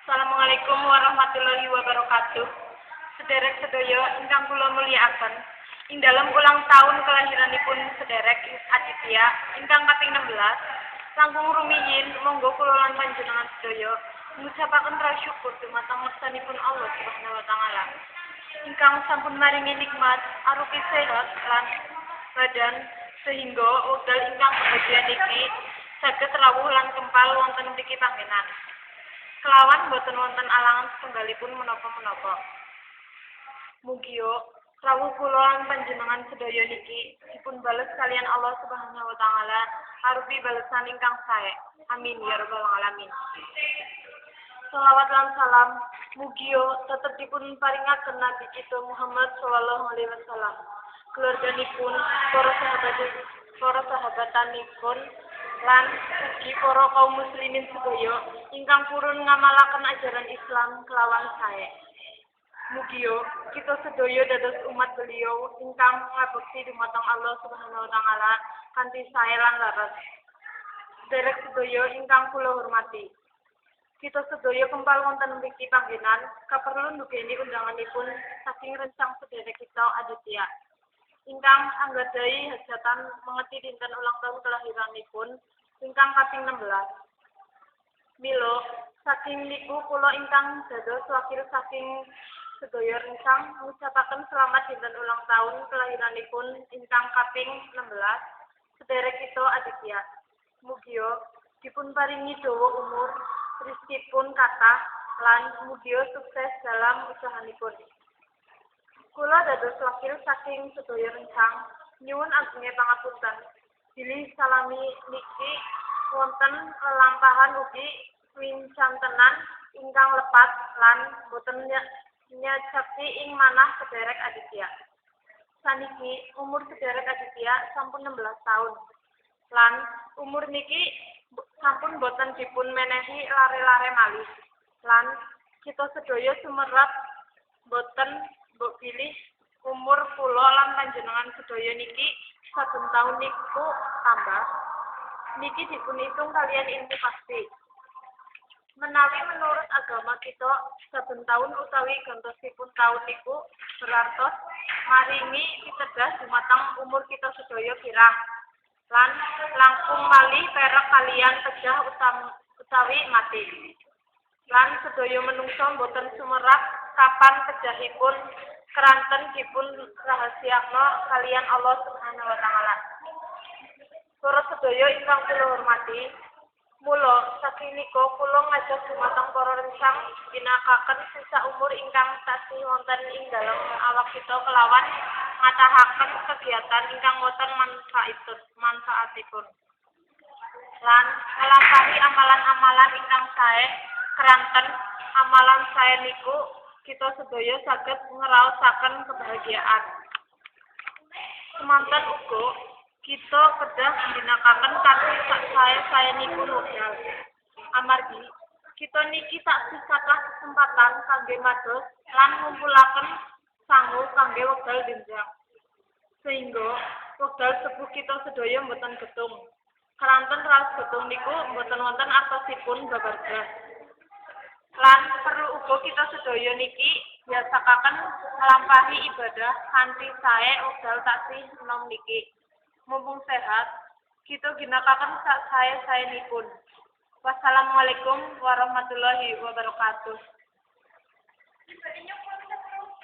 Assalamualaikum warahmatullahi wabarakatuh. Sederek sedaya ingkang kula mulyakaken, ing dalem ulang tahun kelahiranipun sederek Aditya ingkang kaping 16, langkung rumiyin monggo kula lan panjenengan sedaya ngucapaken rasa syukur dumateng ngersanipun Allah Subhanahu wa taala ingkang sampun maringi nikmat arupi sehat lan badan sehingga wekdal ingkang kebahagiaan niki saged rawuh lan kempal wonten mriki panggenan. Kelawan boten wonten alangan setunggalipun menapa-menapa. Mugia rawuh kula lan panjenengan sedaya niki dipun bales kalian Allah Subhanahu wa taala arupi balesan ingkang sae. Amin ya rabbal alamin. Shalawat lan salam mugia tetep dipun paringaken Nabi kita Muhammad sallallahu alaihi wasallam. Keluarganipun, para sahabatanipun lan ugi para kaum muslimin sedaya ingkang purun ngamalaken ajaran Islam kelawan sae. Mugia kita sedaya dados umat beliau ingkang ngabekti dumateng Allah Subhanahu wa taala kanthi sae lan laras. Derek sedaya ingkang kula hormati. Kita sedaya kempal wonten mriki panggenan kaperlu nduweni undanganipun saking rencang sederek kita Aditya ingkang anggadhahi hajatan mengeti dinten ulang tahun kelahiranipun ingkang kaping 16. Mila saking niku kula ingkang dados wakil saking sedaya rencang ngucapaken selamat dinten ulang tahun kelahiranipun ingkang kaping 16 sederek kita Aditya. Mugia dipun paringi dawa umur, rizkipun kathah lan mugia sukses dalam usahanipun. Kula dados wakil saking sedaya rencang nyuwun agenge pangapunten bilih salami niki wonten lelampahan ugi wincantenan ingkang lepat lan boten nyacakti ing manah sederek Aditya. Saniki umur sederek Aditya sampun 16 tahun lan umur niki sampun boten dipun menehi lare-lare malih lan kita sedaya sumerep boten mbok pilih umur kula lan panjenengan sedaya niki saben taun niku tambah. Niki dipun hitung kalian ilmu pasti. Menawi menurut agama kita saben taun utawi gantosipun taun niku berartos maringi pitedah dumateng umur kita sedaya kirang lan langkung malih perak kalian pejah utawi mati. Lan sedaya menungso boten sumerap kapan pejahipun keranten dipun rahasiakno kalian Allah Subhanahu wa taala. Para sedaya ingkang kula hormati, mula sakinika kula ngajak dumateng para rencang ginakaken sisa umur ingkang tasih wonten ing dalem awak kita kelawan ngatahaken kegiatan ingkang wonten manfaatipun. Lan nglampahi amalan-amalan ingkang sae keranten amalan sae niku kita sedaya saged ngraosaken kebahagiaan. Semanten uga kita kedah ginakaken kanthi sae niku modal. Amargi kita niki taksih kathah kesempatan kangge mados lan ngumpulaken sangu kangge wekdal denjang. Sehingga wekdal sepuh kita sedaya mboten getung. Keranten raos getung niku mboten wonten artosipun babargas. Lan perlu uga kita sedaya niki biasakaken nglampahi ibadah kanthi sae wekdal taksih enom niki. Mumpung sehat, kita ginakaken sak sae-saenipun. Wassalamualaikum warahmatullahi wabarakatuh.